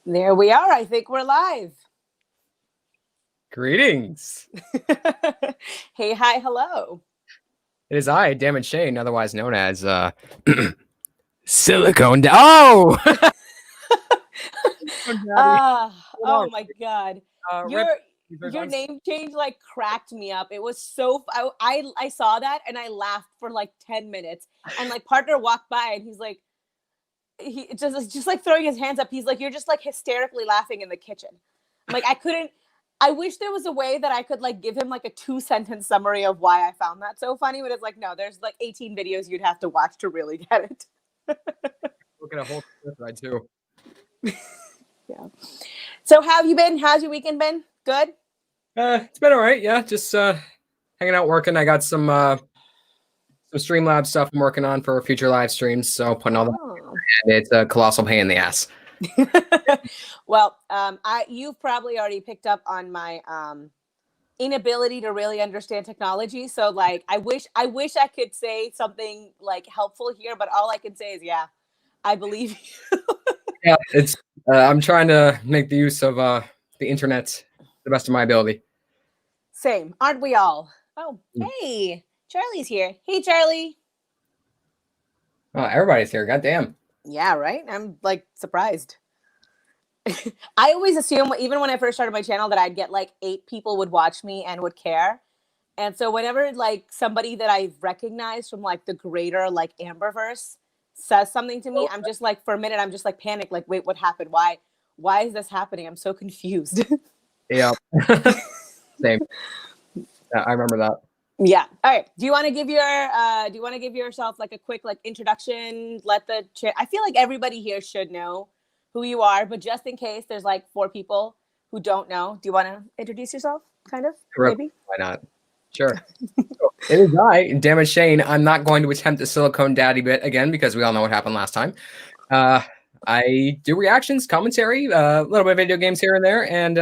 There we are. I think we're live. Greetings. Hey, hi, hello. It is I, Dammit Shane, otherwise known as Silicone. Oh, Oh my God. Rip. Your name change like cracked me up. It was so I saw that and I laughed for like 10 minutes. And like partner walked by and he's like he just like throwing his hands up. He's like, you're just like hysterically laughing in the kitchen. I'm like, I wish there was a way that I could like give him like a 2-sentence summary of why I found that so funny, but it's like, no, there's like 18 videos you'd have to watch to really get it. Look at a whole ride too. Yeah. So how have you been? How's your weekend been? Good? It's been all right. Yeah, just hanging out, working. I got some Streamlabs stuff I'm working on for future live streams. So putting all that, and it's a colossal pain in the ass. Well, you've probably already picked up on my inability to really understand technology. So like, I wish I could say something like helpful here, but all I can say is, yeah, I believe you. Yeah, it's I'm trying to make the use of the internet to the best of my ability. Same, aren't we all? Oh, hey, Charlie's here. Hey, Charlie. Oh, everybody's here. Goddamn. Yeah, right. I'm like surprised. I always assume, even when I first started my channel, that I'd get like 8 people would watch me and would care. And so whenever like somebody that I've recognized from like the greater like Amberverse says something to me, I'm just like, for a minute, I'm just like panicked. Like, wait, what happened? Why is this happening? I'm so confused. Yeah. Same. Yeah, I remember that. Yeah. All right. Do you want to give yourself like a quick like introduction? I feel like everybody here should know who you are, but just in case there's like 4 people who don't know, do you want to introduce yourself? Kind of, maybe. Why not? Sure. It is I, Dammit Shane. I'm not going to attempt the silicone daddy bit again because we all know what happened last time. I do reactions, commentary, a little bit of video games here and there, and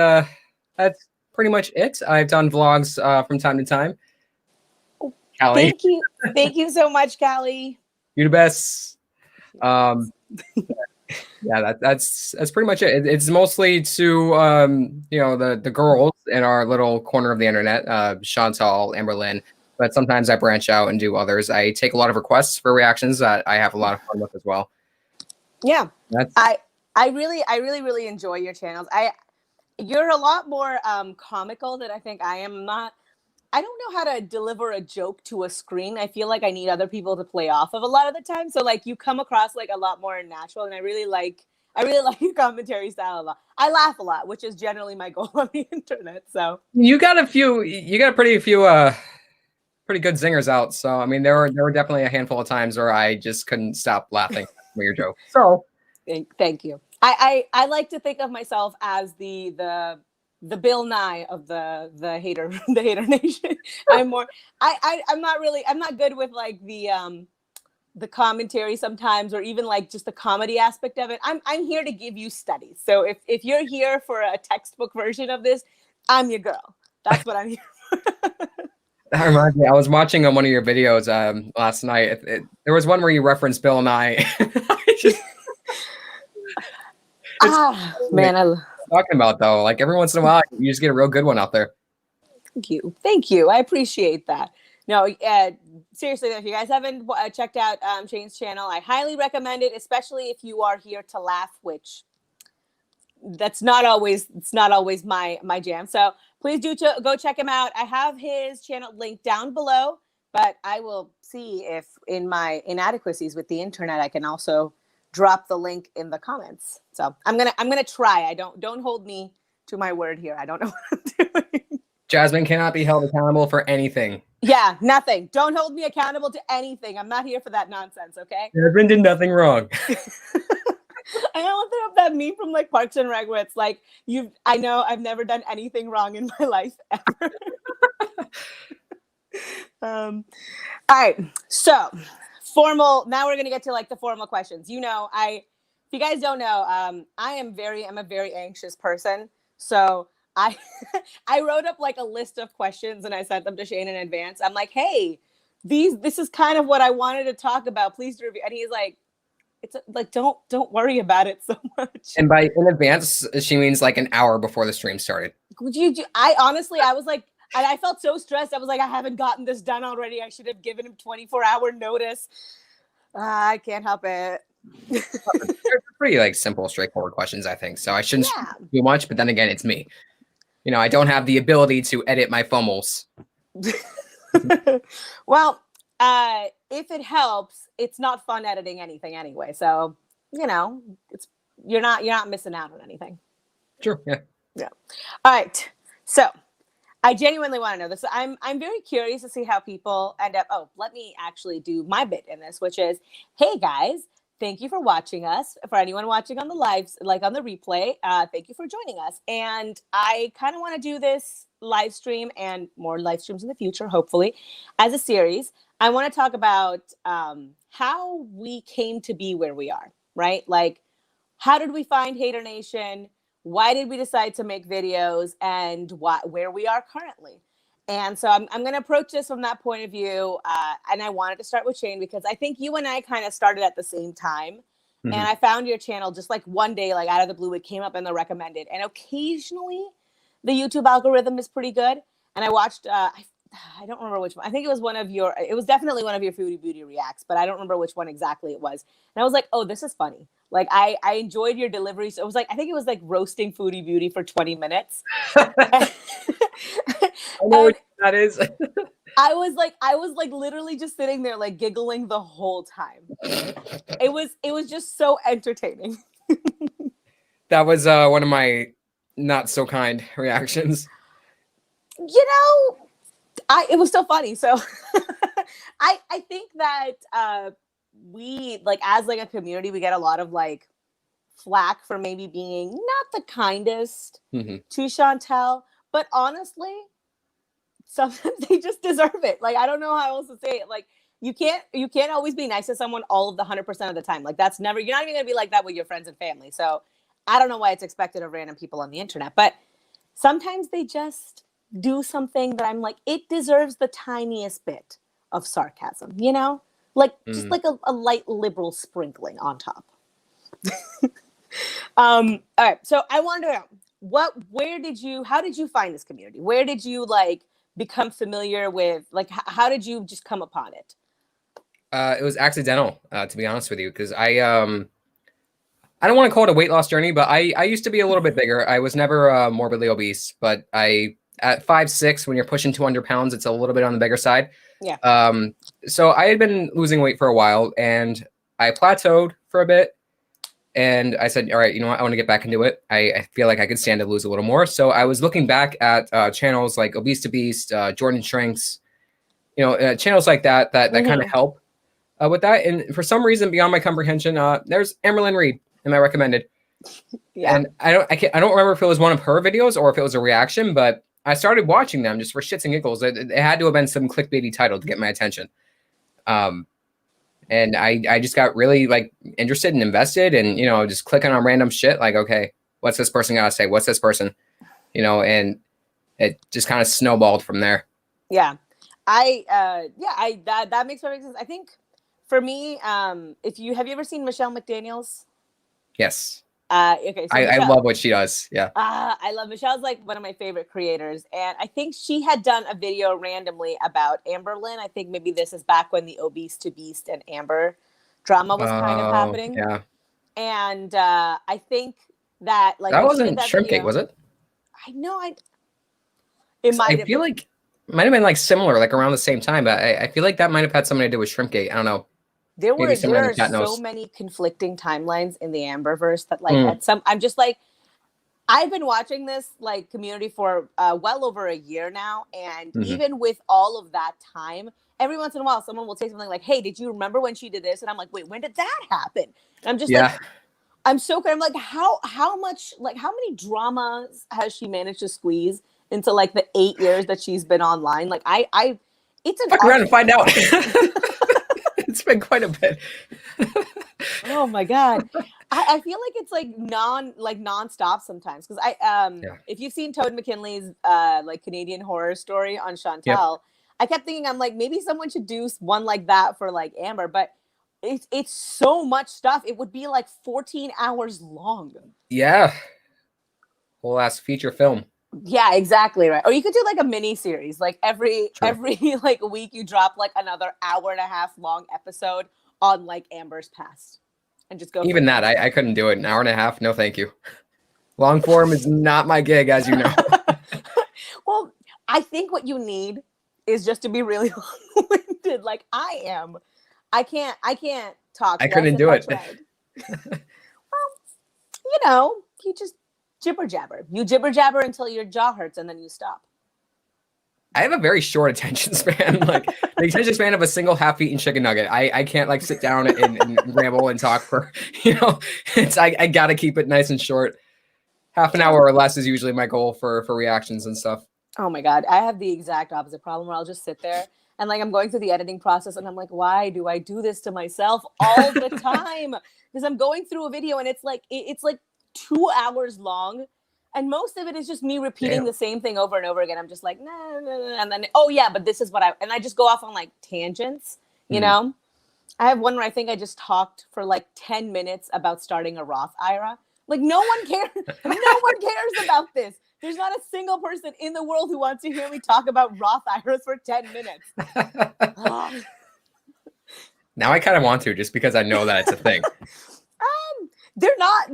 that's pretty much it. I've done vlogs from time to time. Callie. Thank you so much, Callie. You're the best. Yeah, that's pretty much it. It's mostly to the girls in our little corner of the internet, Chantal, Amberlynn. But sometimes I branch out and do others. I take a lot of requests for reactions that I have a lot of fun with as well. Yeah, I really enjoy your channels. You're a lot more comical than I think I am. I don't know how to deliver a joke to a screen. I feel like I need other people to play off of a lot of the time. So like you come across like a lot more natural, and I really like your commentary style a lot. I laugh a lot, which is generally my goal on the internet. So you got pretty good zingers out. So I mean, there were definitely a handful of times where I just couldn't stop laughing at your joke. So thank you. I like to think of myself as the Bill Nye of the hater nation. I'm not good with like the commentary sometimes, or even like just the comedy aspect of it. I'm here to give you studies. So if you're here for a textbook version of this, I'm your girl. That's what I'm here for. That reminds me, I was watching on one of your videos last night. There was one where you referenced Bill Nye. Man, talking about though, like every once in a while you just get a real good one out there. Thank you, I appreciate that. No, seriously, if you guys haven't checked out Shane's channel, I highly recommend it, especially if you are here to laugh, which it's not always my jam. So please do go check him out. I have his channel linked down below, but I will see if in my inadequacies with the internet I can also drop the link in the comments. So I'm gonna try. I don't hold me to my word here. I don't know what I'm doing. Jasmine cannot be held accountable for anything. Yeah, nothing. Don't hold me accountable to anything. I'm not here for that nonsense, okay? Jasmine did nothing wrong. I don't think of that meme from like Parks and Rec where it's like, I know I've never done anything wrong in my life ever. All right, so now we're gonna get to like the formal questions. If you guys don't know, I'm a very anxious person. So I wrote up like a list of questions and I sent them to Shane in advance. I'm like, hey, this is kind of what I wanted to talk about. Please review. And he's like, it's like, don't worry about it so much. And by in advance, she means like an hour before the stream started. I honestly, I was like, and I felt so stressed. I was like, I haven't gotten this done already. I should have given him 24-hour notice. I can't help it. They're pretty like simple, straightforward questions, I think. So I shouldn't do much, but then again, it's me. You know, I don't have the ability to edit my FOMOs. Well, if it helps, it's not fun editing anything anyway. So, you know, you're not missing out on anything. Sure. Yeah. Yeah. All right. So I genuinely want to know this. I'm very curious to see how people end up. Oh, let me actually do my bit in this, which is, hey guys, thank you for watching us. For anyone watching on the lives, like on the replay, thank you for joining us. And I kind of want to do this live stream and more live streams in the future, hopefully, as a series. I want to talk about how we came to be where we are, right? Like, how did we find Haydur Nation? Why did we decide to make videos, and where we are currently? And so I'm going to approach this from that point of view. And I wanted to start with Shane because I think you and I kind of started at the same time. Mm-hmm. And I found your channel just like one day, like out of the blue, it came up in the recommended. And occasionally the YouTube algorithm is pretty good. And I watched, I don't remember which one. I think it was definitely one of your Foodie Beauty reacts, but I don't remember which one exactly it was. And I was like, oh, this is funny. Like I enjoyed your delivery. So it was like, I think it was like roasting Foodie Beauty for 20 minutes. I know what that is. I was like literally just sitting there like giggling the whole time. It was just so entertaining. That was one of my not so kind reactions. You know, it was still funny. So I think that we like as like a community, we get a lot of like flack for maybe being not the kindest to Chantel, but honestly, sometimes they just deserve it. Like, I don't know how else to say it. Like, you can't always be nice to someone all of the 100% of the time. Like, that's never, you're not even gonna be like that with your friends and family. So I don't know why it's expected of random people on the internet, but sometimes they just do something that I'm like, it deserves the tiniest bit of sarcasm, you know? Like, just like a light liberal sprinkling on top. All right, so I wanted to know, how did you find this community? Where did you like become familiar with, like, how did you just come upon it? It was accidental, to be honest with you, because I don't want to call it a weight loss journey, but I used to be a little bit bigger. I was never morbidly obese, but at 5'6", when you're pushing 200 pounds, it's a little bit on the bigger side. Yeah. So I had been losing weight for a while, and I plateaued for a bit. And I said, all right, you know what? I want to get back into it. I feel like I could stand to lose a little more. So I was looking back at channels like Obesetobeast, Jordan Shrinks, you know, channels like that kind of help with that. And for some reason, beyond my comprehension, there's Amberlynn Reed in my recommended. Yeah. And I don't remember if it was one of her videos or if it was a reaction, but I started watching them just for shits and giggles. It had to have been some clickbaity title to get my attention. And I just got really like interested and invested and, you know, just clicking on random shit. Like, okay, what's this person gotta say? What's this person, you know, and it just kind of snowballed from there. Yeah. That makes perfect sense. I think for me, have you ever seen Michelle McDaniels? Yes. Okay. So I love what she does. Yeah. I love Michelle's like one of my favorite creators. And I think she had done a video randomly about Amberlynn. I think maybe this is back when the Obesetobeast and Amber drama was kind of happening. Yeah. And I think that like that wasn't Shrimp Cake, was it? I know I feel like it might have been like similar, like around the same time, but I feel like that might have had something to do with Shrimp Cake. I don't know. There are so many conflicting timelines in the Amberverse that like I'm just like, I've been watching this like community for well over a year now. And even with all of that time, every once in a while, someone will say something like, hey, did you remember when she did this? And I'm like, wait, when did that happen? And I'm just like, I'm so good. I'm like, how much, like how many dramas has she managed to squeeze into like the 8 years that she's been online? Like it's an fuck around and find out. It's been quite a bit. Oh my God. I feel like it's like nonstop sometimes. Cause if you've seen Toad McKinley's like Canadian horror story on Chantel, I kept thinking, I'm like, maybe someone should do one like that for like Amber, but it's so much stuff. It would be like 14 hours long. Yeah. Whole ass feature film. Yeah, exactly right. Or you could do like a mini series. Like every True. like week you drop like another hour and a half long episode on like Amber's past. And just go Even that, I couldn't do it. An hour and a half, no thank you. Long form is not my gig, as you know. Well, I think what you need is just to be really long-winded like I am. I can't talk. I couldn't do it. Well, you know, you just jibber jabber. You jibber jabber until your jaw hurts and then you stop. I have a very short attention span, like the attention span of a single half-eaten chicken nugget. I can't like sit down and ramble and talk for, you know, I gotta keep it nice and short. Half an hour or less is usually my goal for reactions and stuff. Oh my God. I have the exact opposite problem where I'll just sit there and like I'm going through the editing process and I'm like, why do I do this to myself all the time? Because I'm going through a video and it's like 2 hours long. And most of it is just me repeating the same thing over and over again. I'm just like, nah, nah, nah. And then, oh yeah, but this is what and I just go off on like tangents, you know? I have one where I think I just talked for like 10 minutes about starting a Roth IRA. Like no one cares. No one cares about this. There's not a single person in the world who wants to hear me talk about Roth IRAs for 10 minutes. Now I kind of want to, just because I know that it's a thing. They're not,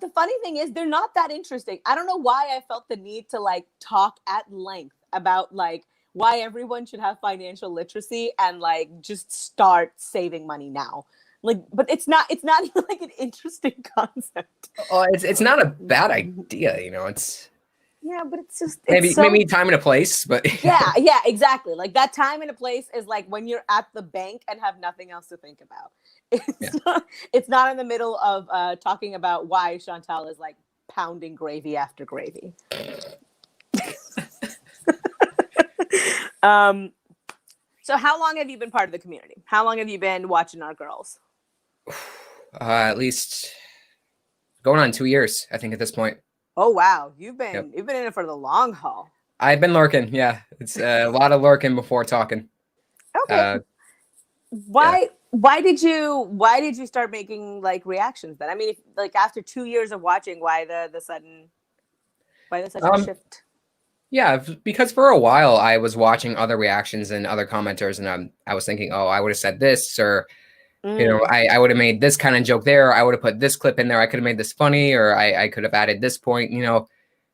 the funny thing is they're not that interesting. I don't know why I felt the need to like talk at length about like why everyone should have financial literacy and like just start saving money now. Like, but it's not even like an interesting concept. Oh, it's not a bad idea, you know, it's. Yeah, but it's just maybe time and a place, but yeah, exactly. Like that time and a place is like when you're at the bank and have nothing else to think about. It's not in the middle of talking about why Chantal is like pounding gravy after gravy. So how long have you been part of the community? How long have you been watching our girls? At least going on 2 years, I think, at this point. Oh wow, you've been in it for the long haul. I've been lurking, yeah. It's a lot of lurking before talking. Okay. Why did you start making like reactions then? I mean, like after 2 years of watching, why the sudden shift? Yeah, because for a while I was watching other reactions and other commenters, and I was thinking, oh, I would have said this, or you know, I would have made this kind of joke there. I would have put this clip in there. I could have made this funny, or I could have added this point, you know.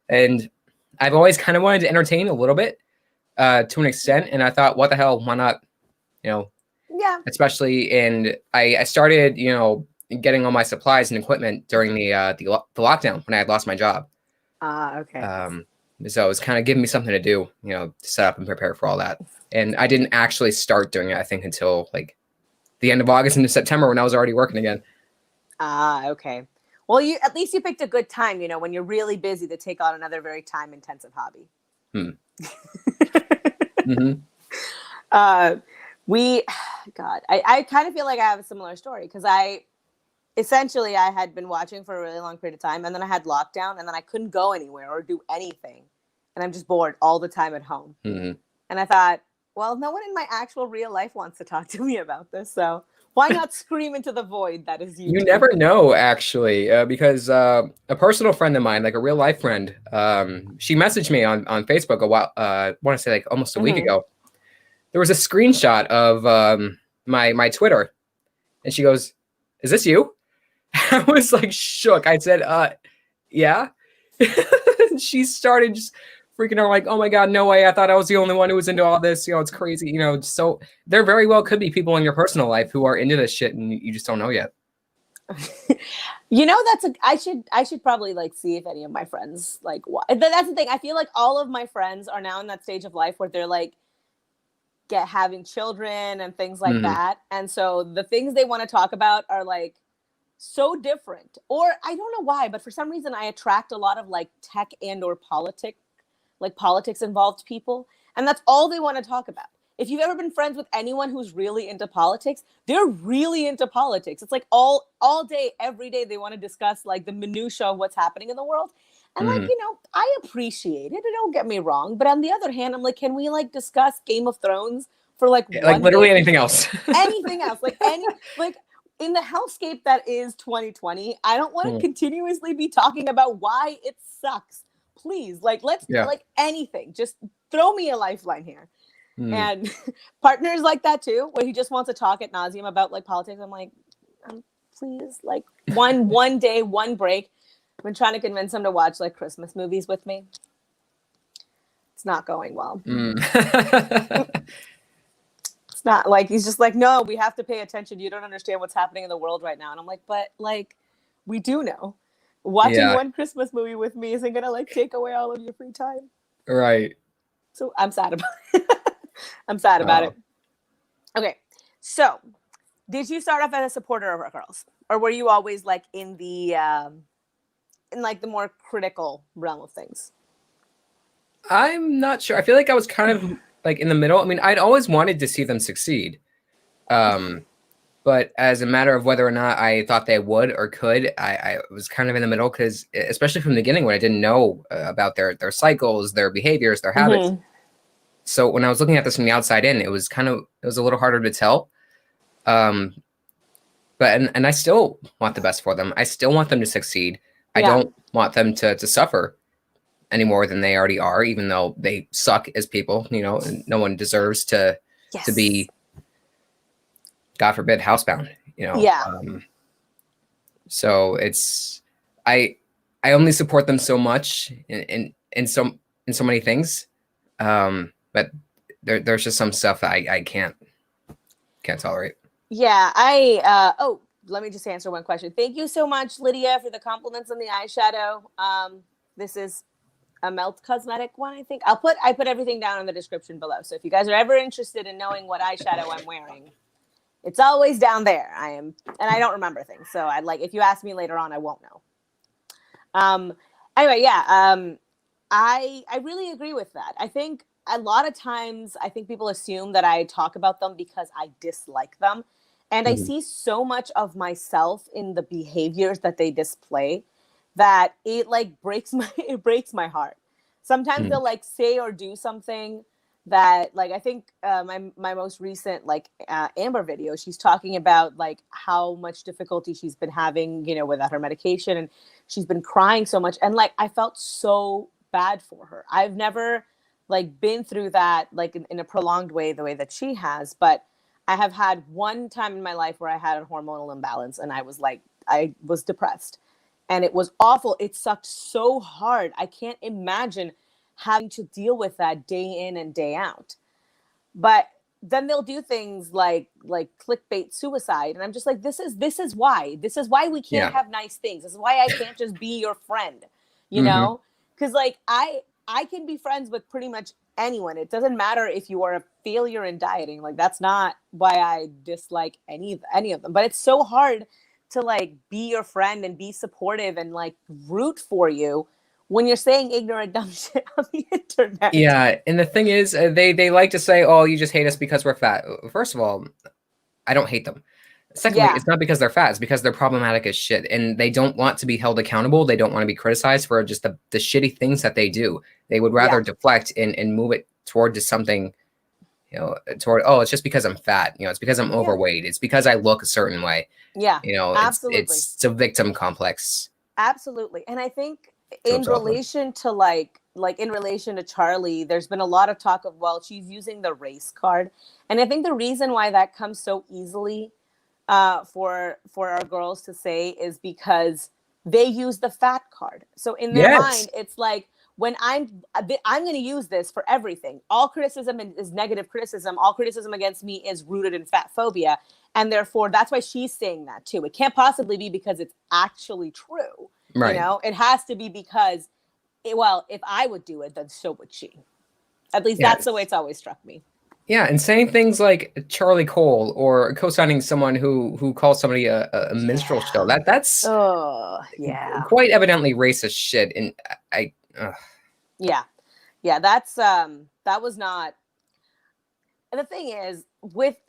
And I've always kind of wanted to entertain a little bit to an extent. And I thought, what the hell? Why not? You know, yeah. Especially I started, you know, getting all my supplies and equipment during the lockdown when I had lost my job. Okay. So it was kind of giving me something to do, you know, to set up and prepare for all that. And I didn't actually start doing it, I think, until like the end of August into September when I was already working again. Okay. Well, at least you picked a good time, you know, when you're really busy to take on another very time-intensive hobby. I kind of feel like I have a similar story because I had been watching for a really long period of time, and then I had lockdown, and then I couldn't go anywhere or do anything, and I'm just bored all the time at home. And I thought, well, no one in my actual real life wants to talk to me about this, so why not scream into the void that is YouTube? You never know, actually, because a personal friend of mine, like a real life friend, she messaged me on Facebook a while, I want to say like almost a week ago. There was a screenshot of my Twitter, and she goes, "Is this you?" I was like shook. I said, yeah. She started just freaking out like, oh my God, no way. I thought I was the only one who was into all this. You know, it's crazy. You know, so there very well could be people in your personal life who are into this shit and you just don't know yet. You know, I should probably like see if any of my friends like that's the thing. I feel like all of my friends are now in that stage of life where they're like having children and things like that. And so the things they want to talk about are like so different, or I don't know why, but for some reason I attract a lot of like tech and or politics involved people, and that's all they want to talk about. If you've ever been friends with anyone who's really into politics, they're really into politics. It's like all day, every day they want to discuss like the minutia of what's happening in the world. And like, you know, I appreciate it, don't get me wrong, but on the other hand, I'm like, can we like discuss Game of Thrones for like like literally day. anything else. Anything else, like in the hellscape that is 2020, I don't want to continuously be talking about why it sucks. Please, like, let's like anything. Just throw me a lifeline here. And partners like that too, where he just wants to talk ad nauseum about like politics. I'm like, please, like one day, one break. I've been trying to convince him to watch like Christmas movies with me. It's not going well. It's not like he's just like, no, we have to pay attention. You don't understand what's happening in the world right now. And I'm like, but like, we do know. Watching one Christmas movie with me isn't gonna like take away all of your free time. Right. So I'm sad about it. I'm sad about it. Okay. So did you start off as a supporter of our girls? Or were you always like in the in like the more critical realm of things? I'm not sure. I feel like I was kind of like in the middle. I mean, I'd always wanted to see them succeed. But as a matter of whether or not I thought they would or could, I was kind of in the middle because, especially from the beginning, when I didn't know about their cycles, their behaviors, their habits. So when I was looking at this from the outside in, it was a little harder to tell. But I still want the best for them. I still want them to succeed. I don't want them to suffer any more than they already are, even though they suck as people. You know, and no one deserves to be, God forbid, housebound, you know? Yeah. So it's, I only support them so much in so many things. But there's just some stuff that I can't tolerate. Yeah. Let me just answer one question. Thank you so much, Lydia, for the compliments on the eyeshadow. This is a Melt Cosmetic one, I think. I put everything down in the description below. So if you guys are ever interested in knowing what eyeshadow I'm wearing, it's always down there. And I don't remember things. So if you ask me later on, I won't know. Anyway, yeah. I really agree with that. I think a lot of times, I think people assume that I talk about them because I dislike them. And I see so much of myself in the behaviors that they display that it like breaks my heart. Sometimes they'll like say or do something that like, I think my most recent like Amber video, she's talking about like how much difficulty she's been having, you know, without her medication, and she's been crying so much. And like, I felt so bad for her. I've never like been through that like in a prolonged way, the way that she has, but I have had one time in my life where I had a hormonal imbalance and I was depressed. And it was awful. It sucked so hard. I can't imagine having to deal with that day in and day out. But then they'll do things like clickbait suicide. And I'm just like, this is why we can't have nice things. This is why I can't just be your friend, you know? Because like I can be friends with pretty much anyone. It doesn't matter if you are a failure in dieting. Like that's not why I dislike any of them. But it's so hard to like be your friend and be supportive and like root for you when you're saying ignorant dumb shit on the internet. Yeah, and the thing is, they like to say, "Oh, you just hate us because we're fat." First of all, I don't hate them. Secondly, it's not because they're fat; it's because they're problematic as shit, and they don't want to be held accountable. They don't want to be criticized for just the shitty things that they do. They would rather deflect and move it toward just something, you know, toward, oh, it's just because I'm fat. You know, it's because I'm overweight. It's because I look a certain way. Yeah, you know, absolutely. It's a victim complex. Absolutely, and I think in relation to like in relation to Charlie, there's been a lot of talk of, well, she's using the race card, and I think the reason why that comes so easily for our girls to say is because they use the fat card. So in their mind, it's like, when I'm going to use this for everything. All criticism is negative criticism. All criticism against me is rooted in fat phobia. And therefore, that's why she's saying that too. It can't possibly be because it's actually true. Right. You know, it has to be because, if I would do it, then so would she. At least that's the way it's always struck me. Yeah, and saying things like Charlie Cole or co-signing someone who calls somebody a minstrel show, that's quite evidently racist shit. And that's that was not. And the thing is,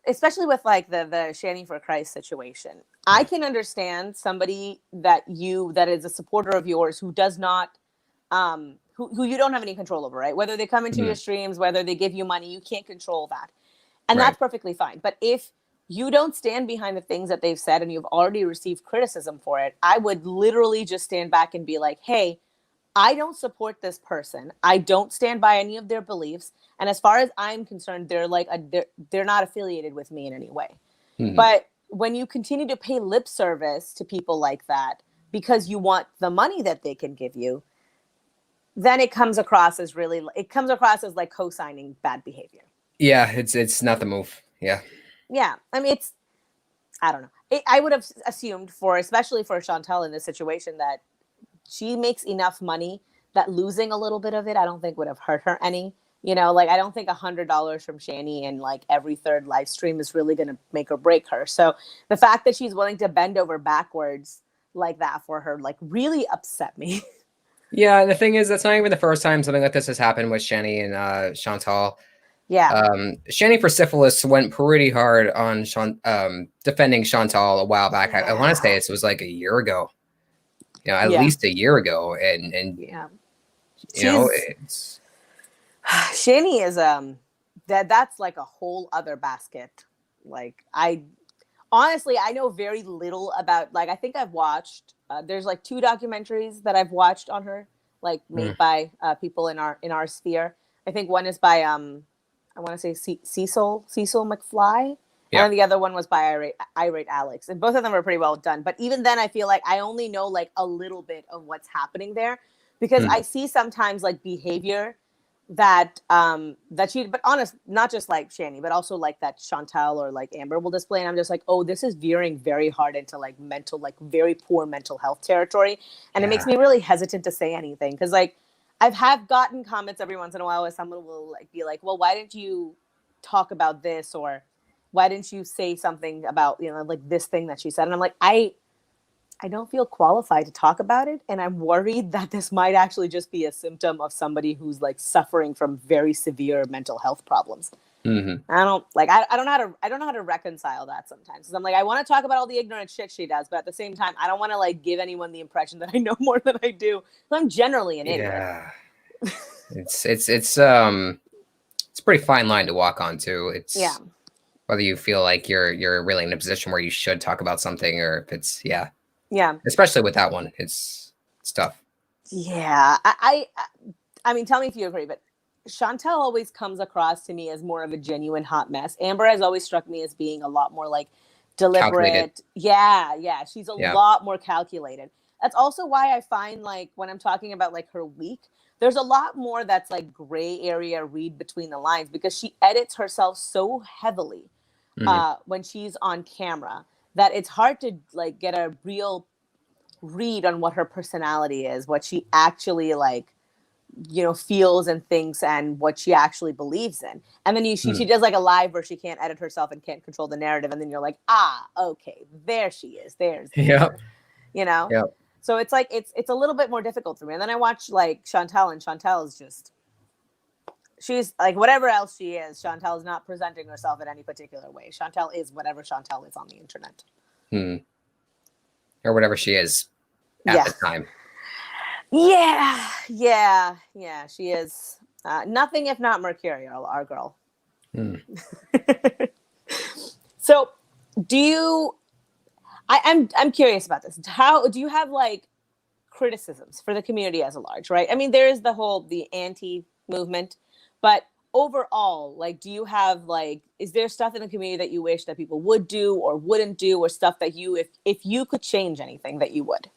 especially with like the Shanny for Christ situation, I can understand somebody that is a supporter of yours who does not who you don't have any control over, right? Whether they come into your streams, whether they give you money, you can't control that. And Right. that's perfectly fine. But if you don't stand behind the things that they've said and you've already received criticism for it, I would literally just stand back and be like, hey, I don't support this person. I don't stand by any of their beliefs. And as far as I'm concerned, they're not affiliated with me in any way. Mm-hmm. But when you continue to pay lip service to people like that because you want the money that they can give you, then it comes across as like co-signing bad behavior. Yeah, it's not the move. Yeah. Yeah. I mean, I don't know. I would have assumed especially for Chantel in this situation, that she makes enough money that losing a little bit of it, I don't think would have hurt her any. Like I don't think $100 from Shani in like every third live stream is really going to make or break her. So the fact that she's willing to bend over backwards like that for her, like really upset me. Yeah, the thing is, that's not even the first time something like this has happened with Shani and Chantal. Yeah. Shani for Syphilis went pretty hard on defending Chantal a while back. I want to say it was like a year ago. At least a year ago, and yeah, it's Shani is that's like a whole other basket. Like I know very little about, like, I think I've watched there's like 2 documentaries that I've watched on her, like made by people in our sphere. I think one is by I want to say Cecil McFly. Yeah. And the other one was by Irate Alex. And both of them were pretty well done. But even then, I feel like I only know like a little bit of what's happening there, because I see sometimes like behavior that she, but honest, not just like Shani, but also like that Chantal or like Amber will display. And I'm just like, oh, this is veering very hard into like very poor mental health territory. And it makes me really hesitant to say anything. Because like I've gotten comments every once in a while where someone will like be like, well, why didn't you talk about this? Or why didn't you say something about, like this thing that she said? And I'm like, I don't feel qualified to talk about it. And I'm worried that this might actually just be a symptom of somebody who's like suffering from very severe mental health problems. Mm-hmm. I don't know how to reconcile that sometimes. Because I'm like, I want to talk about all the ignorant shit she does, but at the same time, I don't want to like give anyone the impression that I know more than I do. So I'm generally an idiot. Yeah. It's a pretty fine line to walk on too. It's whether you feel like you're really in a position where you should talk about something, or if it's yeah, especially with that one, it's tough. Yeah, I mean, tell me if you agree, but Chantal always comes across to me as more of a genuine hot mess. Amber has always struck me as being a lot more like deliberate. Calculated. Yeah, she's a lot more calculated. That's also why I find like when I'm talking about like her week, there's a lot more that's like gray area read between the lines, because she edits herself so heavily when she's on camera that it's hard to like get a real read on what her personality is, what she actually like, feels and thinks, and what she actually believes in. And then she does like a live where she can't edit herself and can't control the narrative, and then you're like, okay, there she is. There's her. Yep. So it's like it's a little bit more difficult for me. And then I watch like Chantal, and Chantal is just, she's like whatever else she is. Chantal is not presenting herself in any particular way. Chantal is whatever Chantal is on the internet. Or whatever she is at the time. Yeah. She is nothing if not mercurial, our girl. So I'm curious about this. How do you have like criticisms for the community as a large, right? I mean, there is the anti-movement, but overall, like, do you have like, is there stuff in the community that you wish that people would do or wouldn't do, or stuff that you, if you could change anything, that you would?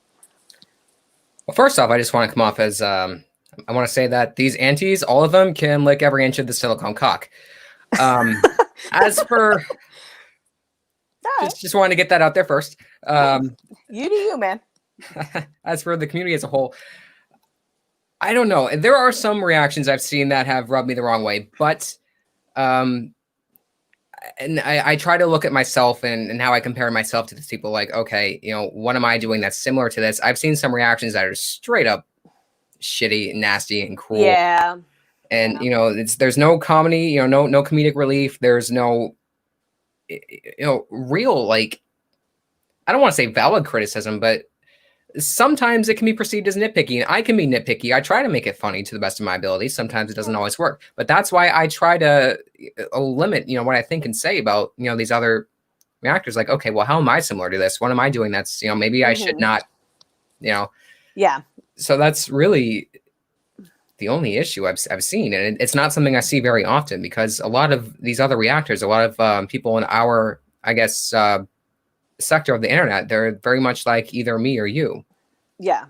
Well, first off, I just want to come off as I want to say that these aunties, all of them, can lick every inch of the silicone cock. As for just wanted to get that out there first. You do you, man. As for the community as a whole, I don't know. There are some reactions I've seen that have rubbed me the wrong way, but and I try to look at myself and how I compare myself to these people. Like, okay, what am I doing that's similar to this? I've seen some reactions that are straight up shitty, nasty, and cruel. Yeah. And there's no comedy, no comedic relief. There's no real, like, I don't want to say valid criticism, but sometimes it can be perceived as nitpicky, and I can be nitpicky. I try to make it funny to the best of my ability. Sometimes it doesn't always work, but that's why I try to limit, what I think and say about, these other reactors. Like, okay, well, how am I similar to this? What am I doing that's, maybe I should not, Yeah. So that's really the only issue I've seen, and it's not something I see very often, because a lot of these other reactors, a lot of people in our, I guess, sector of the internet, they're very much like either me or you. Yeah.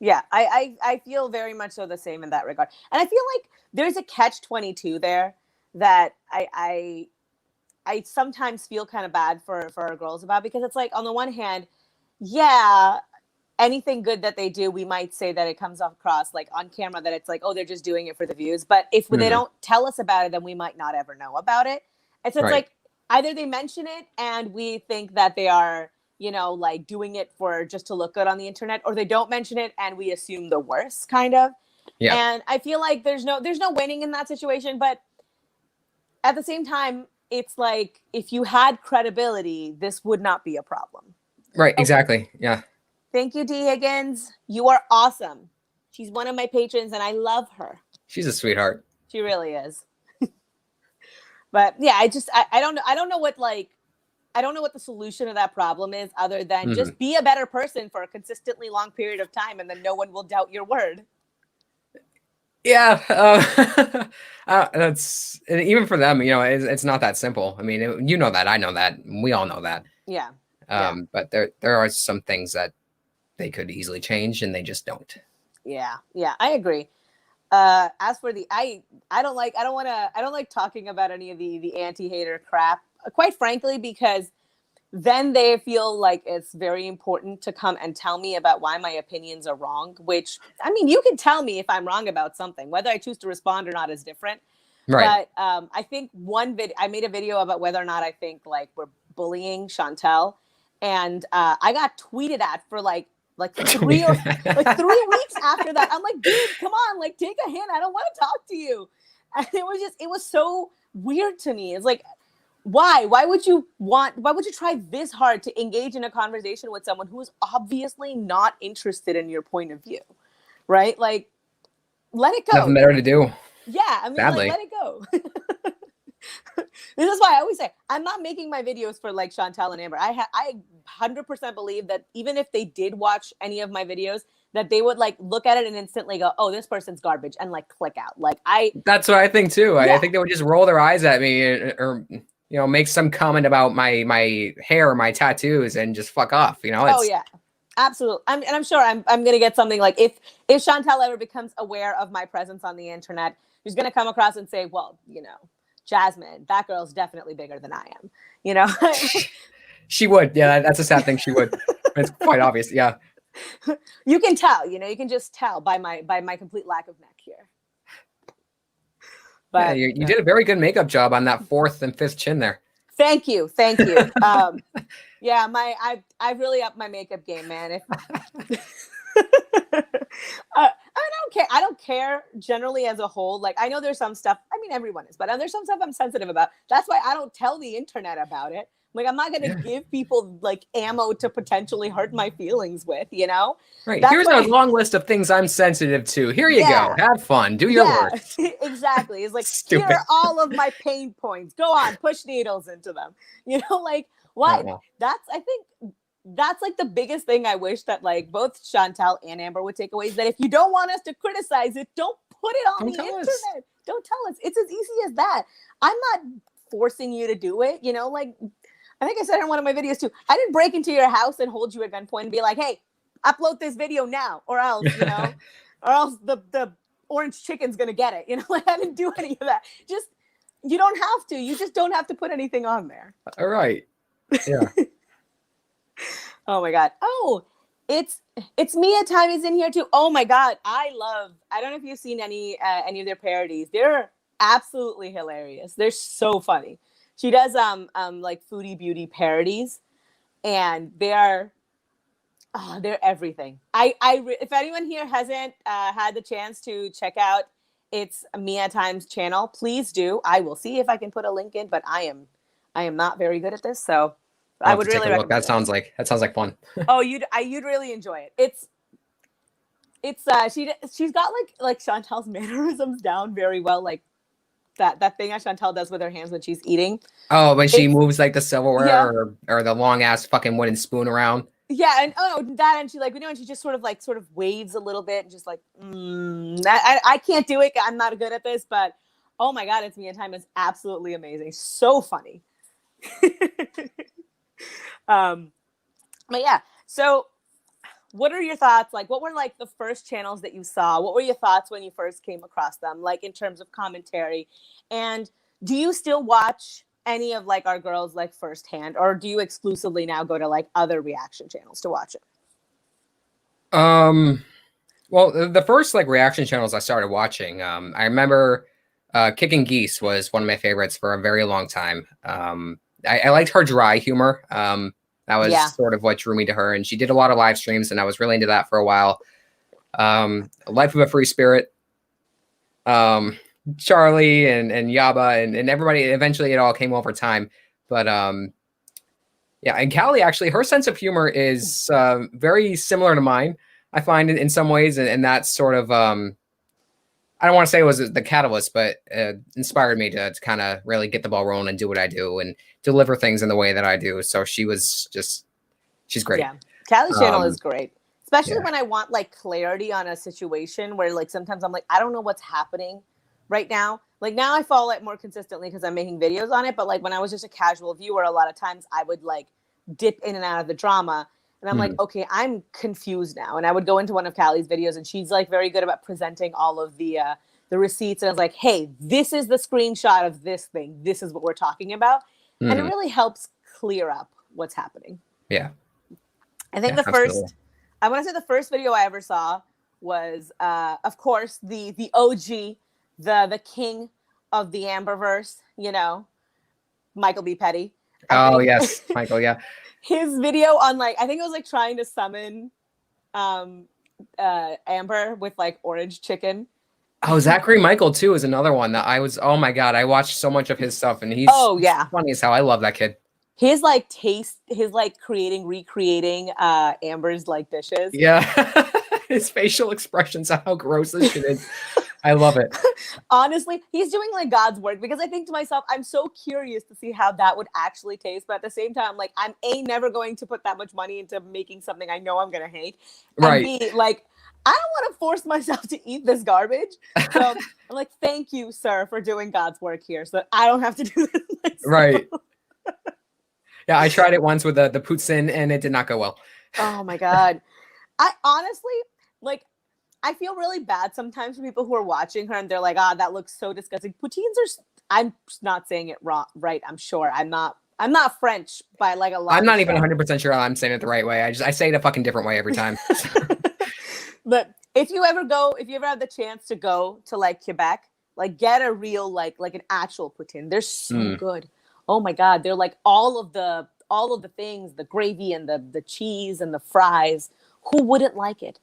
I feel very much so the same in that regard, and I feel like there's a catch-22 there that I sometimes feel kind of bad for our girls about, because it's like, on the one hand, yeah, anything good that they do, we might say that it comes across like on camera that it's like, oh, they're just doing it for the views. But if they don't tell us about it, then we might not ever know about it. And so it's like, either they mention it and we think that they are, like doing it for just to look good on the internet, or they don't mention it and we assume the worst, kind of. Yeah. And I feel like there's no winning in that situation. But at the same time, it's like, if you had credibility, this would not be a problem. Right. Exactly. Yeah. Thank you, D. Higgins. You are awesome. She's one of my patrons, and I love her. She's a sweetheart. She really is. But yeah, I don't know. I don't know what the solution to that problem is, other than just be a better person for a consistently long period of time, and then no one will doubt your word. Yeah, that's, and even for them, it's not that simple. I mean, you know that, I know that, we all know that. Yeah. But there are some things that they could easily change, and they just don't. Yeah, I agree. As for the, I don't like talking about any of the anti-hater crap, quite frankly, because then they feel like it's very important to come and tell me about why my opinions are wrong, which, I mean, you can tell me if I'm wrong about something. Whether I choose to respond or not is different. Right. But I think I made a video about whether or not I think like we're bullying Chantel, and I got tweeted at for like 3 weeks after that. I'm like, dude, come on, like, take a hint. I don't want to talk to you. And it was so weird to me. It's like, why would you try this hard to engage in a conversation with someone who is obviously not interested in your point of view? Right? Like, let it go. Nothing better to do. Yeah. I mean, like, let it go. This is why I always say, I'm not making my videos for like Chantel and Amber. I 100% believe that even if they did watch any of my videos, that they would like look at it and instantly go, oh, this person's garbage, and like click out. Like, that's what I think too. Yeah. I think they would just roll their eyes at me, or make some comment about my hair or my tattoos and just fuck off. Oh yeah, absolutely. I'm sure I'm gonna get something like, if Chantel ever becomes aware of my presence on the internet, she's gonna come across and say, well, Jasmine, that girl's definitely bigger than I am. She would. Yeah, that's a sad thing. She would. It's quite obvious. Yeah. You can tell. You can just tell by my complete lack of neck here. But yeah, you did a very good makeup job on that 4th and 5th chin there. Thank you. Yeah, I've really upped my makeup game, man. I don't care generally as a whole. Like, I know there's some stuff, I mean, everyone is, but there's some stuff I'm sensitive about. That's why I don't tell the internet about it. Like, I'm not going to give people like ammo to potentially hurt my feelings with, Right. That's Here's a long list of things I'm sensitive to. Here you go. Have fun. Do your work. Exactly. It's like, here are all of my pain points. Go on, push needles into them. Like, why? I think that's like the biggest thing I wish that like both Chantel and Amber would take away, is that if you don't want us to criticize it, don't put it on the internet. Don't tell us. It's as easy as that. I'm not forcing you to do it. Like, I think I said in one of my videos too, I didn't break into your house and hold you at gunpoint and be like, hey, upload this video now, or else, or else the orange chicken's gonna get it. Like, I didn't do any of that. Just, you don't have to. You just don't have to put anything on there. All right. Yeah. Oh my God. Oh, it's Mia Time is in here too. Oh my God. I don't know if you've seen any of their parodies. They're absolutely hilarious. They're so funny. She does like foodie beauty parodies, and they're everything. If anyone here hasn't had the chance to check out it's Mia Time's channel, please do. I will see if I can put a link in, but I am not very good at this, so I'll I have would to take really a look. recommend That sounds like fun. Oh, you'd really enjoy it. It's she's got like Chantel's mannerisms down very well, like that thing that Chantel does with her hands when she's eating. Oh, when she moves like the silverware Yeah. or the long ass fucking wooden spoon around. Yeah, and that, and she like, and she just sort of waves a little bit and just like, I can't do it. I'm not good at this, but oh my god, It's Me and Time is absolutely amazing. So funny. But yeah, so what are your thoughts? Like, what were like the first channels that you saw? What were your thoughts when you first came across them? Like in terms of commentary, and do you still watch any of like our girls like firsthand, or do you exclusively now go to like other reaction channels to watch it? Well, the first like reaction channels I started watching, I remember Kicking Geese was one of my favorites for a very long time. I liked her dry humor. That was sort of what drew me to her, and she did a lot of live streams, and I was really into that for a while. Life of a Free Spirit, Charlie and Yaba and everybody. Eventually, it all came over time, but yeah, and Callie actually, her sense of humor is very similar to mine. I find in some ways, and that's sort of I don't want to say it was the catalyst, but inspired me to kind of really get the ball rolling and do what I do and deliver things in the way that I do. So she's great. Yeah, Callie's channel is great, especially when I want like clarity on a situation where like sometimes I'm like, I don't know what's happening right now. Like now I follow it more consistently because I'm making videos on it. But like when I was just a casual viewer, a lot of times I would like dip in and out of the drama. And I'm like, okay, I'm confused now. And I would go into one of Callie's videos, and she's like very good about presenting all of the receipts. And I was like, hey, this is the screenshot of this thing. This is what we're talking about. And it really helps clear up what's happening. Yeah. I think I want to say the first video I ever saw was, of course, the OG, the king of the Amberverse, you know, Michael B. Petty. Oh, yes, Michael, yeah. His video on like, I think it was like trying to summon Amber with like orange chicken. Oh, Zachary Michael too is another one that oh my god, I watched so much of his stuff, and he's funny as hell. I love that kid. His like his like recreating Amber's like dishes. Yeah. His facial expressions, how gross this shit is. I love it. Honestly, he's doing like God's work, because I think to myself, I'm so curious to see how that would actually taste. But at the same time, like, I'm never going to put that much money into making something I know I'm going to hate. And right. B, like, I don't want to force myself to eat this garbage. So I'm like, thank you, sir, for doing God's work here, so that I don't have to do this myself. Right. Yeah, I tried it once with the poutine, and it did not go well. Oh my God. I honestly, like, I feel really bad sometimes for people who are watching her and they're like, that looks so disgusting. Poutines are, I'm not saying it right. I'm sure. I'm not French by like a lot. I'm not even 100% sure I'm saying it the right way. I say it a fucking different way every time. But if you ever have the chance to go to like Quebec, like get a real, like an actual poutine. They're so good. Oh my God. They're like all of the things, the gravy and the cheese and the fries. Who wouldn't like it?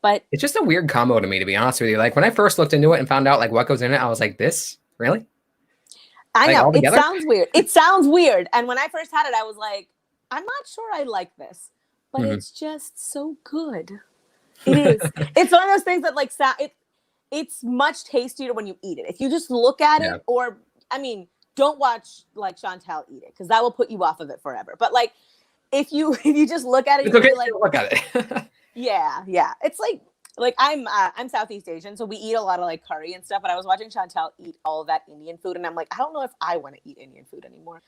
But it's just a weird combo to me, to be honest with you. Like when I first looked into it and found out like what goes in it, I was like, this? Really? I know. It sounds weird. It sounds weird. And when I first had it, I was like, I'm not sure I like this. But it's just so good. It is. It's one of those things that like it's much tastier when you eat it. If you just look at it, or I mean, don't watch like Chantel eat it, because that will put you off of it forever. But like if you just look at it, it's okay to look at it. Yeah. It's like I'm Southeast Asian, so we eat a lot of like curry and stuff. But I was watching Chantel eat all of that Indian food, and I'm like, I don't know if I want to eat Indian food anymore.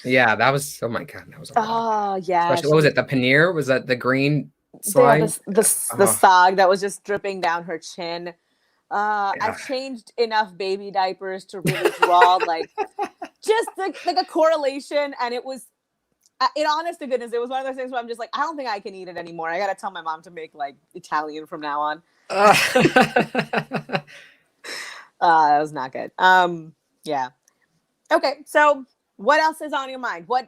Yeah, that was, oh my God, that was. Oh yeah. Especially, what was it? The paneer? Was that the green slime? The sog that was just dripping down her chin. I've changed enough baby diapers to really draw like just like a correlation, and it was. Honest to goodness, it was one of those things where I'm just like, I don't think I can eat it anymore. I gotta tell my mom to make like Italian from now on. That was not good. Yeah. Okay, so what else is on your mind? What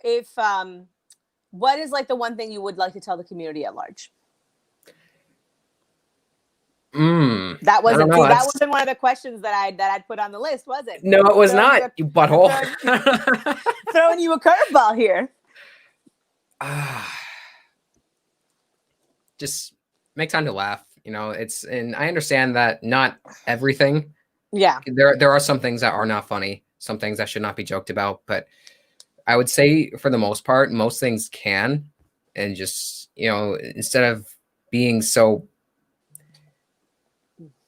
is like the one thing you would like to tell the community at large? That I don't wasn't, know. see, that wasn't one of the questions that I'd put on the list, was it? No, it was not, you butthole. Throwing you a curveball here. Just make time to laugh. You know, and I understand that not everything. Yeah. There are some things that are not funny, some things that should not be joked about, but I would say for the most part, most things can, and just, you know, instead of being so,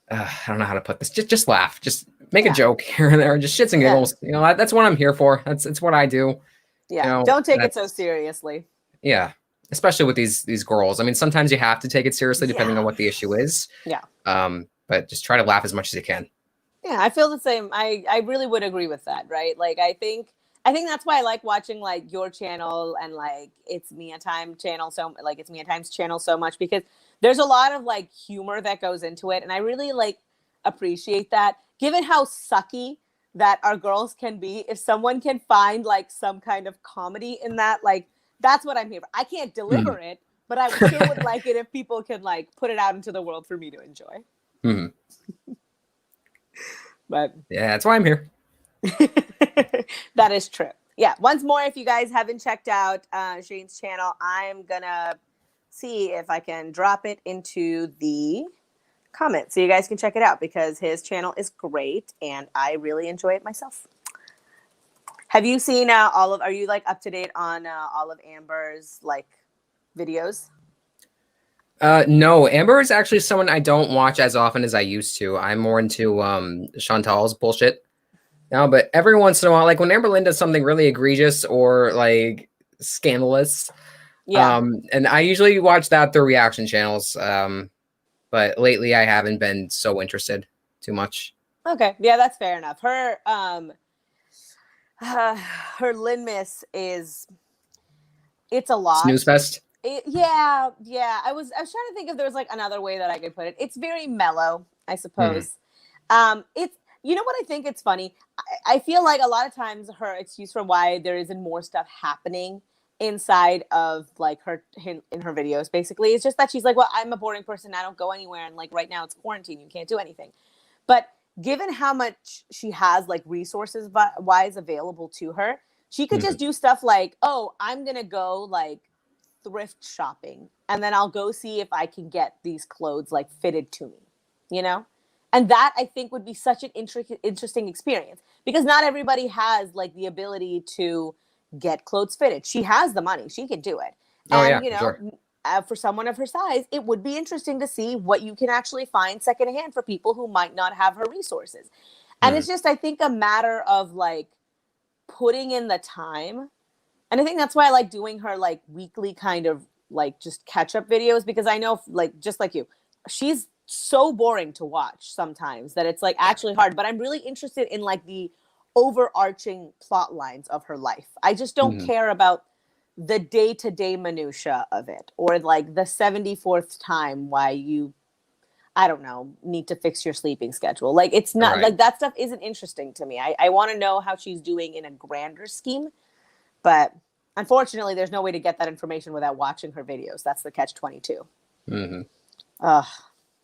I don't know how to put this, just laugh, just make a joke here and there, just shits and giggles. You know, that's what I'm here for. It's what I do. Yeah. You know, don't take it so seriously. Yeah. Especially with these girls. I mean, sometimes you have to take it seriously depending on what the issue is. Yeah. But just try to laugh as much as you can. Yeah, I feel the same. I really would agree with that, right? Like I think that's why I like watching like your channel and like It's Mia Time channel, so like It's Mia Time's channel so much, because there's a lot of like humor that goes into it, and I really like appreciate that. Given how sucky that our girls can be, if someone can find like some kind of comedy in that, like that's what I'm here for. I can't deliver it, but I sure would like it if people could like put it out into the world for me to enjoy. But yeah, that's why I'm here. That is true. Yeah. Once more, if you guys haven't checked out Shane's channel, I'm gonna see if I can drop it into the comments so you guys can check it out, because his channel is great and I really enjoy it myself. Have you seen are you like up to date on all of Amber's like videos? No, Amber is actually someone I don't watch as often as I used to. I'm more into Chantal's bullshit now, but every once in a while, like when Amber Lynn does something really egregious or like scandalous, and I usually watch that through reaction channels. But lately I haven't been so interested too much. Okay, yeah, that's fair enough. Her her Lynn Miss is, it's a lot. Snooze fest. Yeah. I was trying to think if there was like another way that I could put it. It's very mellow, I suppose. It's, you know what I think, it's funny. I feel like a lot of times her excuse for why there isn't more stuff happening inside of like her in her videos basically is just that she's like, well, I'm a boring person, I don't go anywhere, and like right now it's quarantine, you can't do anything. But given how much she has like resources wise available to her, she could just do stuff like, oh, I'm gonna go like thrift shopping and then I'll go see if I can get these clothes like fitted to me, you know? And that I think would be such an interesting experience, because not everybody has like the ability to get clothes fitted. She has the money, she can do it. And you know, for someone of her size, it would be interesting to see what you can actually find secondhand for people who might not have her resources. And it's just, I think, a matter of like putting in the time. And I think that's why I like doing her like weekly kind of like just catch up videos, because I know, like, just like you, she's so boring to watch sometimes that it's like actually hard. But I'm really interested in like the overarching plot lines of her life. I just don't care about the day-to-day minutia of it, or like the 74th time why you, I don't know, need to fix your sleeping schedule. Like, it's not like that stuff isn't interesting to me. I want to know how she's doing in a grander scheme. But unfortunately, there's no way to get that information without watching her videos. That's the catch-22.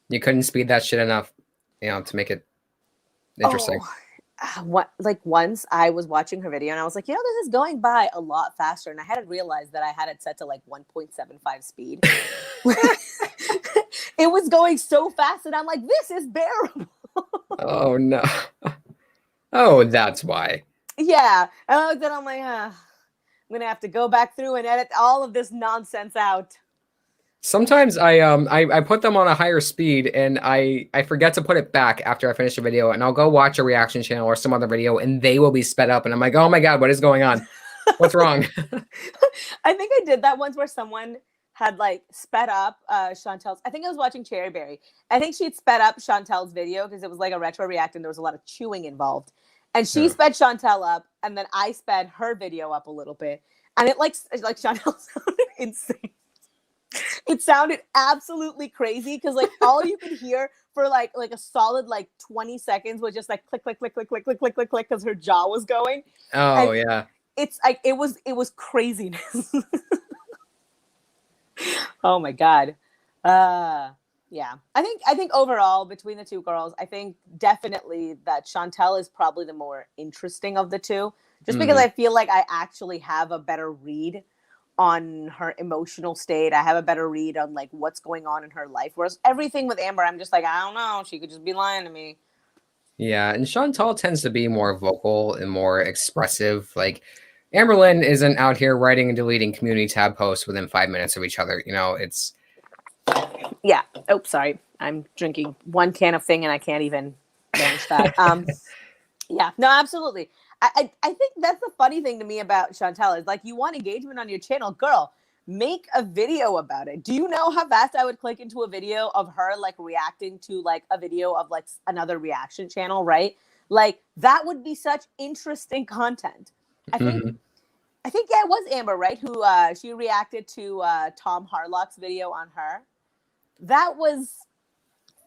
You couldn't speed that shit enough, you know, to make it interesting. Like once I was watching her video and I was like, you know, this is going by a lot faster. And I hadn't realized that I had it set to like 1.75 speed. It was going so fast and I'm like, this is bearable. Oh, no. Oh, that's why. Yeah. And then I'm like, I'm going to have to go back through and edit all of this nonsense out. Sometimes I put them on a higher speed and I forget to put it back after I finish a video, and I'll go watch a reaction channel or some other video and they will be sped up and I'm like, oh my God, what is going on? What's wrong? I think I did that once where someone had like sped up Chantel's, I think I was watching CherryBerry. I think she'd sped up Chantel's video because it was like a retro react and there was a lot of chewing involved. And she sped Chantel up and then I sped her video up a little bit. And it like Chantel sounded insane. It sounded absolutely crazy because like all you could hear for like a solid like 20 seconds was just like click click click click click click click click click because her jaw was going. Oh, and yeah. It's like it was craziness. Oh my God. Yeah. I think overall between the two girls, I think definitely that Chantel is probably the more interesting of the two. Just because I feel like I actually have a better read on her emotional state. I have a better read on like what's going on in her life. Whereas everything with Amber, I'm just like, I don't know. She could just be lying to me. Yeah, and Chantal tends to be more vocal and more expressive. Like Amberlynn isn't out here writing and deleting community tab posts within 5 minutes of each other. You know, it's Yeah. Oh, sorry. I'm drinking one can of thing and I can't even manage that. Yeah. No, absolutely. I think that's the funny thing to me about Chantel is like you want engagement on your channel, girl. Make a video about it. Do you know how fast I would click into a video of her like reacting to like a video of like another reaction channel, right? Like that would be such interesting content. I think yeah, it was Amber, right? Who she reacted to Tom Harlock's video on her. That was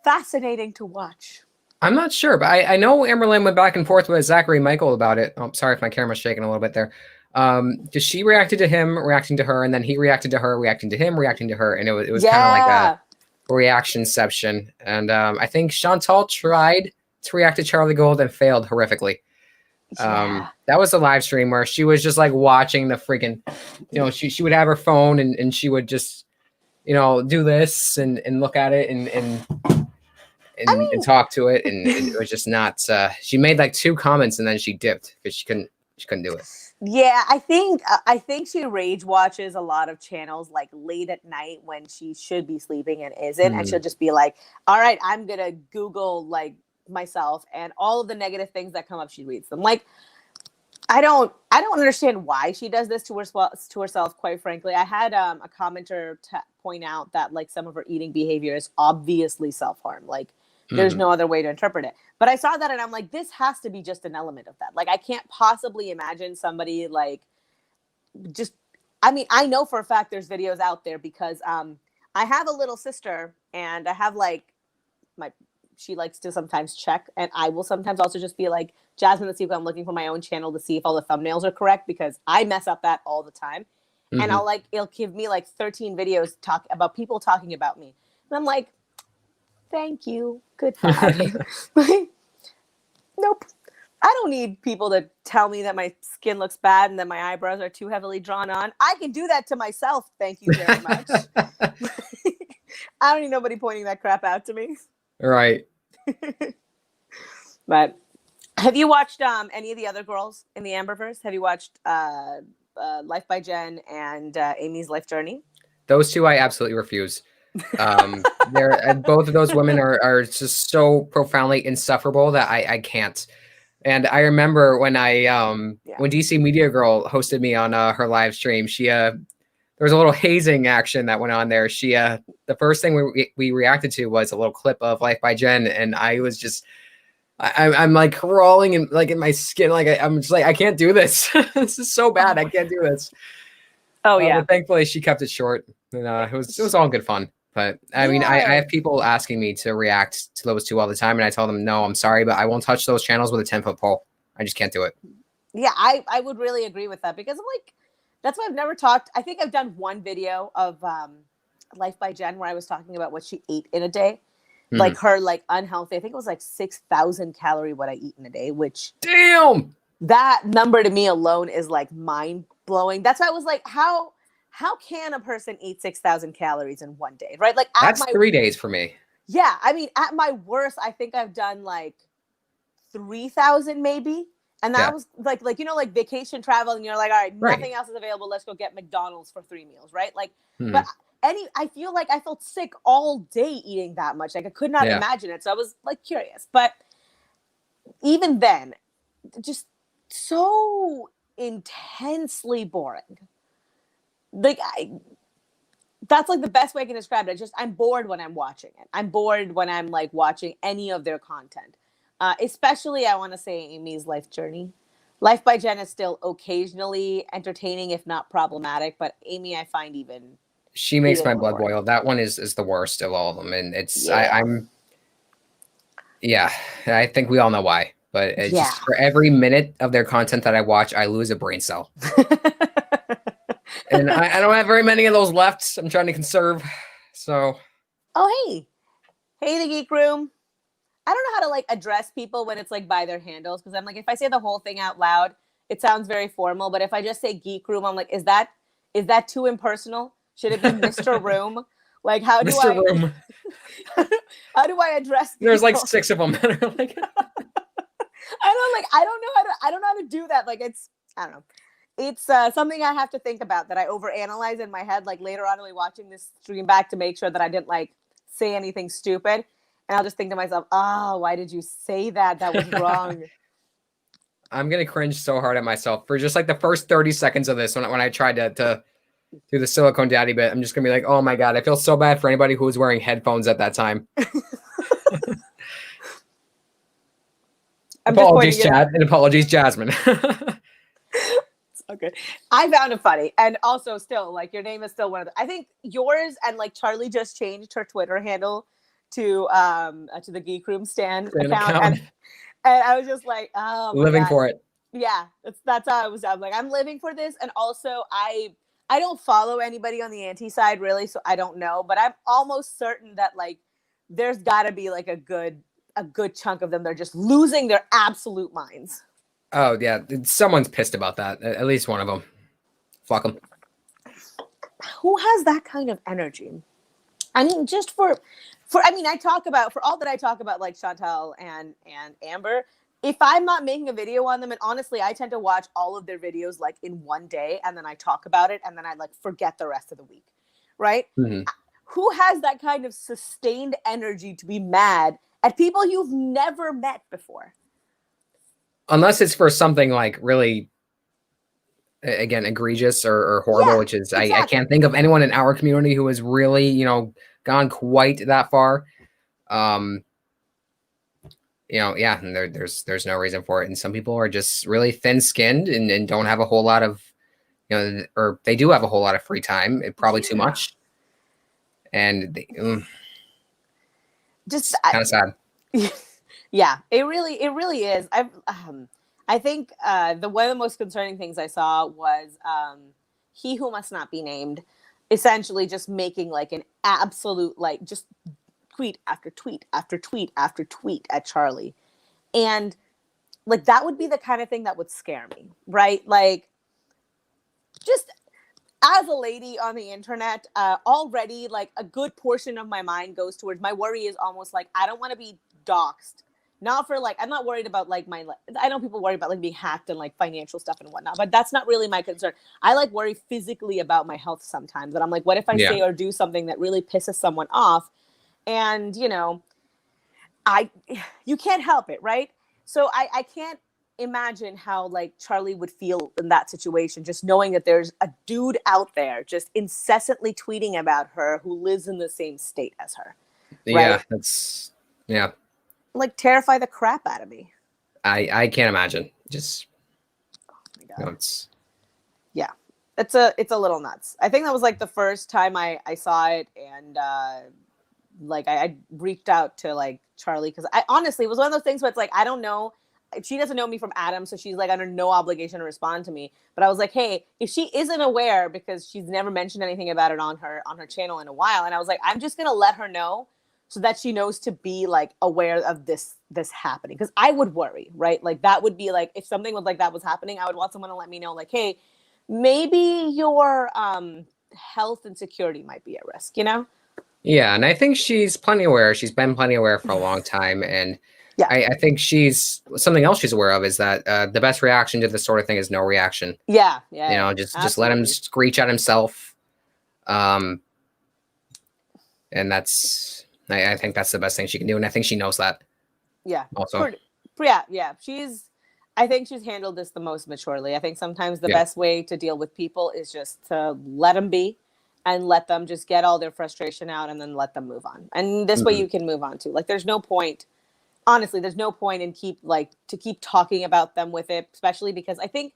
fascinating to watch. I'm not sure, but I know Amberlynn went back and forth with Zachary Michael about it. Oh, sorry if my camera's shaking a little bit there. Because she reacted to him, reacting to her, and then he reacted to her, reacting to him, reacting to her, and it was kind of like a reactionception. And I think Chantal tried to react to Charlie Gold and failed horrifically. That was a live stream where she was just like watching the freaking, you know, she would have her phone and she would just, you know, do this and look at it and talk to it, and it was just not. She made like 2 comments and then she dipped because she couldn't do it. Yeah, I think she rage watches a lot of channels like late at night when she should be sleeping and isn't, and she'll just be like, "All right, I'm gonna Google like myself," and all of the negative things that come up, she reads them. Like, I don't understand why she does this to herself. Quite frankly, I had a commenter point out that like some of her eating behavior is obviously self-harm. Like, there's no other way to interpret it. But I saw that and I'm like, this has to be just an element of that. Like, I can't possibly imagine somebody like just, I mean, I know for a fact there's videos out there because I have a little sister and I have like she likes to sometimes check, and I will sometimes also just be like, Jasmine, let's see if I'm looking for my own channel to see if all the thumbnails are correct because I mess up that all the time. And it'll give me like 13 videos about people talking about me. And I'm like, thank you. Goodbye. Like, nope. I don't need people to tell me that my skin looks bad and that my eyebrows are too heavily drawn on. I can do that to myself. Thank you very much. I don't need nobody pointing that crap out to me. Right. But have you watched any of the other girls in the Amberverse? Have you watched Lyfe by Jen and Amy's Life Journey? Those 2 I absolutely refuse. They're both of those women are just so profoundly insufferable that I can't. And I remember when when DCMediaGirl hosted me on her live stream, she there was a little hazing action that went on there. She the first thing we reacted to was a little clip of Lyfe by Jen, and I was just I'm like crawling in like in my skin, like I'm just like I can't do this. This is so bad. I can't do this. Oh yeah. But thankfully she kept it short, and it was all good fun. But I mean, I have people asking me to react to those 2 all the time, and I tell them, no, I'm sorry, but I won't touch those channels with a 10-foot pole. I just can't do it. Yeah, I would really agree with that because I'm like, that's why I've never talked. I think I've done one video of Lyfe by Jen where I was talking about what she ate in a day. Like her like unhealthy. I think it was like 6,000 calorie what I eat in a day, which damn, that number to me alone is like mind blowing. That's why I was like, how can a person eat 6,000 calories in one day? Right? Like that's 3 days for me. Yeah, I mean, at my worst, I think I've done like 3,000 maybe. And that was like, you know, like vacation travel and you're like, all right, nothing else is available. Let's go get McDonald's for 3 meals. Right. Like, but I feel like I felt sick all day eating that much. Like I could not imagine it. So I was like curious, but even then just so intensely boring. Like that's like the best way I can describe it. I'm bored when I'm watching it. I'm bored when I'm like watching any of their content. Especially, I want to say Amy's Life Journey. Lyfe by Jen is still occasionally entertaining, if not problematic. But Amy, I find she makes my blood boil. That one is the worst of all of them, and it's I think we all know why. But it's just for every minute of their content that I watch, I lose a brain cell. And I don't have very many of those left. I'm trying to conserve. So. Oh, hey. Hey, the Geek Room. I don't know how to like address people when it's like by their handles, because I'm like, if I say the whole thing out loud, it sounds very formal. But if I just say Geek Room, I'm like, is that too impersonal? Should it be Mr. Room? Like, how do Mr. I Room. how do I address people? There's like 6 of them that are like I don't know how to do that. Like, I don't know. It's something I have to think about, that I overanalyze in my head. Like later on, I'll be watching this stream back to make sure that I didn't like say anything stupid. And I'll just think to myself, oh, why did you say that? That was wrong. I'm going to cringe so hard at myself for just like the first 30 seconds of this when I tried to do the silicone daddy bit. I'm just going to be like, oh my God, I feel so bad for anybody who was wearing headphones at that time. Apologies, Chad, and apologies, Jasmine. Okay. I found it funny. And also still, like, your name is still one of the, I think yours and like Charlie just changed her Twitter handle to the Geek Room Stan account. And I was just like, oh my living God. for it. Yeah, that's how I was. I'm like, I'm living for this. And also I don't follow anybody on the anti side really, so I don't know, but I'm almost certain that like there's gotta be like a good chunk of them. They're just losing their absolute minds. Oh yeah, someone's pissed about that. At least one of them. Fuck them. Who has that kind of energy? I mean, just for I mean, I talk about, for all that I talk about, like Chantal and Amber, if I'm not making a video on them, and honestly, I tend to watch all of their videos like in one day, and then I talk about it, and then I like forget the rest of the week, right? Mm-hmm. Who has that kind of sustained energy to be mad at people you've never met before? Unless it's for something like really, again, egregious or horrible, yeah, which is, exactly. I can't think of anyone in our community who has really, you know, gone quite that far. You know, yeah, and there's no reason for it. And some people are just really thin-skinned and don't have a whole lot of, you know, or they do have a whole lot of free time, probably too much. And they, just kind of sad. Yeah, it really is. I think one of the most concerning things I saw was he who must not be named, essentially just making like an absolute like just tweet after tweet after tweet after tweet at Charlie, and like that would be the kind of thing that would scare me, right? Like, just as a lady on the internet, already like a good portion of my mind goes towards, my worry is almost like I don't want to be doxxed. Not for like, I'm not worried about like I know people worry about like being hacked and like financial stuff and whatnot, but that's not really my concern. I like worry physically about my health sometimes. That I'm like, what if I say or do something that really pisses someone off? And you know, you can't help it, right? So I can't imagine how like Charlie would feel in that situation, just knowing that there's a dude out there just incessantly tweeting about her who lives in the same state as her. Right? Yeah, like terrify the crap out of me. I can't imagine. Just oh my God. You know, it's a little nuts. I think that was like the first time I saw it, and like I reached out to like Charlie, because I honestly, it was one of those things where it's like, I don't know, she doesn't know me from Adam, so she's like under no obligation to respond to me, but I was like, hey, if she isn't aware, because she's never mentioned anything about it on her channel in a while, and I was like, I'm just gonna let her know so that she knows to be like aware of this happening, because I would worry, right? Like that would be like, if something was like that was happening, I would want someone to let me know, like, hey, maybe your health and security might be at risk, you know? Yeah, and I think she's plenty aware. She's been plenty aware for a long time, and yeah, I think she's something else she's aware of is that the best reaction to this sort of thing is no reaction. Yeah. You know, just let him screech at himself, and that's. I think that's the best thing she can do, and I think she knows that. Yeah. Also. Yeah. I think she's handled this the most maturely. I think sometimes the best way to deal with people is just to let them be, and let them just get all their frustration out, and then let them move on. And this way you can move on too. Like, there's no point, honestly, there's no point in keep talking about them with it, especially because I think,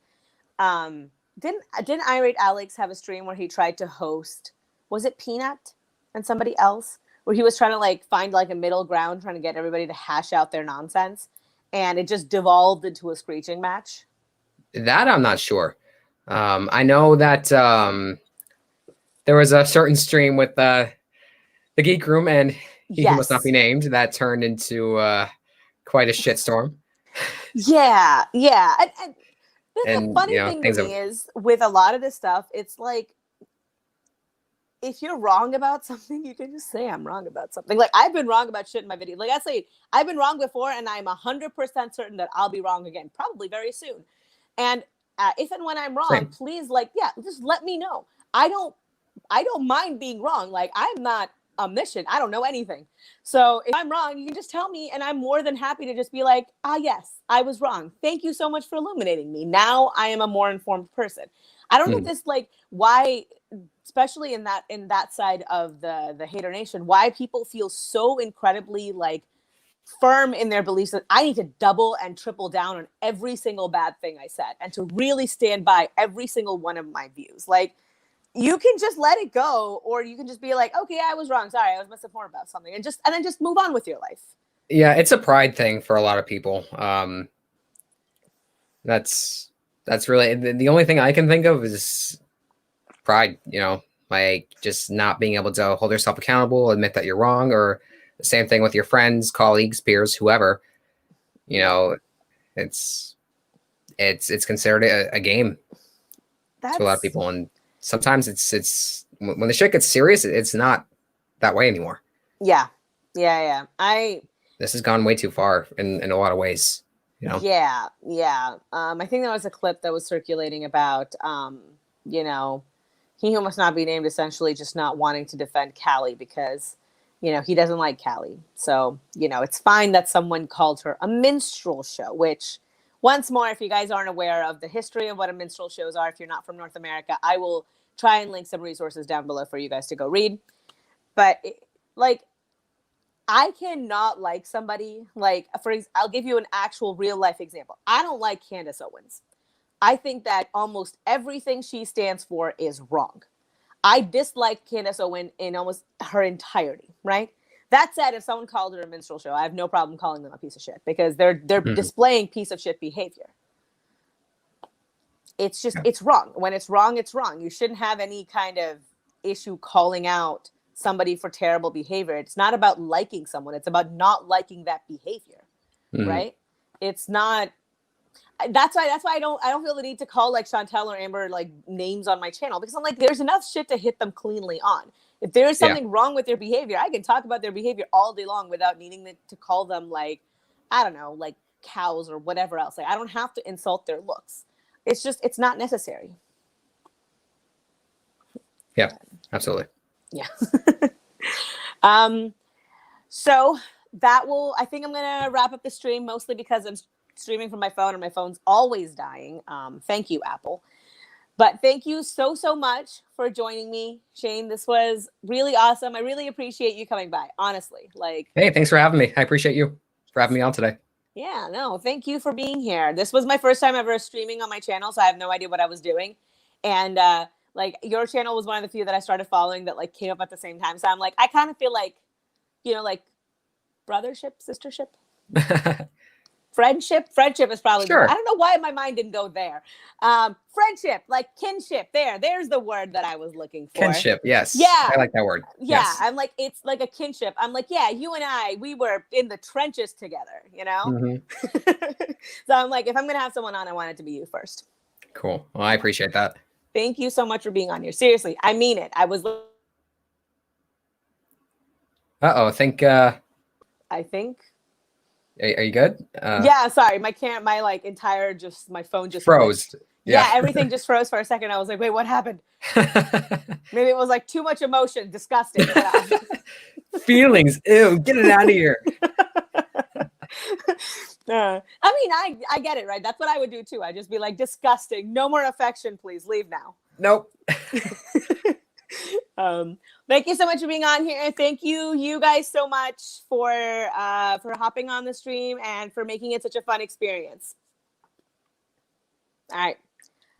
didn't Irate Alex have a stream where he tried to host, was it Peanut and somebody else, where he was trying to like find like a middle ground, trying to get everybody to hash out their nonsense, and it just devolved into a screeching match? That I'm not sure. I know that there was a certain stream with the Geek Room, and He who must not Yes. be named, that turned into quite a shitstorm. Yeah. And the And funny thing to things me have is with a lot of this stuff, it's like, if you're wrong about something, you can just say I'm wrong about something. Like, I've been wrong about shit in my video. Like I say, I've been wrong before, and I'm 100% certain that I'll be wrong again, probably very soon. And if and when I'm wrong, same. please, just let me know. I don't mind being wrong. Like, I'm not omniscient. I don't know anything. So if I'm wrong, you can just tell me, and I'm more than happy to just be like, yes, I was wrong. Thank you so much for illuminating me. Now I am a more informed person. I don't know this, like, why, especially in that side of the Hater Nation, why people feel so incredibly like firm in their beliefs that I need to double and triple down on every single bad thing I said and to really stand by every single one of my views. Like, you can just let it go, or you can just be like, okay, I was wrong. Sorry, I was misinformed about something, and then just move on with your life. Yeah, it's a pride thing for a lot of people. That's really the only thing I can think of is pride, like just not being able to hold yourself accountable, admit that you're wrong, or the same thing with your friends, colleagues, peers, whoever. It's considered a game to a lot of people, and sometimes it's when the shit gets serious, it's not that way anymore. Yeah. This has gone way too far in a lot of ways. Yeah. I think there was a clip that was circulating about he who must not be named essentially just not wanting to defend Callie because he doesn't like Callie. So it's fine that someone called her a minstrel show, which, once more, if you guys aren't aware of the history of what a minstrel shows are, if you're not from North America, I will try and link some resources down below for you guys to go read. But I cannot like somebody, I'll give you an actual real life example. I don't like Candace Owens. I think that almost everything she stands for is wrong. I dislike Candace Owens in almost her entirety, right? That said, if someone called her a minstrel show, I have no problem calling them a piece of shit because they're displaying piece of shit behavior. It's just, it's wrong. When it's wrong, it's wrong. You shouldn't have any kind of issue calling out somebody for terrible behavior. It's not about liking someone. It's about not liking that behavior, right? It's not. That's why I don't feel the need to call like Chantel or Amber like names on my channel, because I'm like, there's enough shit to hit them cleanly on. If there is something wrong with their behavior, I can talk about their behavior all day long without needing to call them like, I don't know, like cows or whatever else. Like, I don't have to insult their looks. It's just, it's not necessary. Yeah, absolutely. Yeah. So I think I'm gonna wrap up the stream, mostly because I'm streaming from my phone and my phone's always dying. Thank you, Apple. But thank you so much for joining me, Shane. This was really awesome. I really appreciate you coming by, honestly. Hey, thanks for having me. I appreciate you for having me on today. Yeah, no, thank you for being here. This was my first time ever streaming on my channel, so I have no idea what I was doing. And your channel was one of the few that I started following that came up at the same time. So I'm like, I kind of feel like, brothership, sistership. Friendship is probably sure. I don't know why my mind didn't go there. Friendship, like kinship. There's the word that I was looking for. Kinship, yes. Yeah, I like that word. Yeah, yes. I'm like, it's like a kinship. I'm like, yeah, you and I, we were in the trenches together, So I'm like, if I'm gonna have someone on, I want it to be you first. Cool. Well, I appreciate that. Thank you so much for being on here. Seriously, I mean it. I was. I think. I think. Are you good? Yeah, sorry. My entire my phone just froze. Yeah, everything just froze for a second. I was like, wait, what happened? Maybe it was like too much emotion. Disgusting. Feelings. Ew, get it out of here. I mean, I get it, right? That's what I would do too. I'd just be like, disgusting. No more affection, please. Leave now. Nope. Thank you so much for being on here. Thank you guys so much for hopping on the stream and for making it such a fun experience. All right.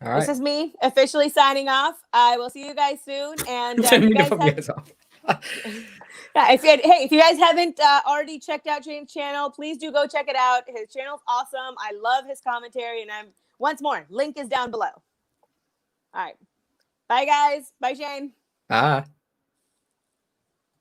This is me officially signing off. I will see you guys soon. And if you guys haven't already checked out Shane's channel, please do go check it out. His channel's awesome. I love his commentary, and once more, link is down below. All right. Bye guys. Bye Shane. Bye.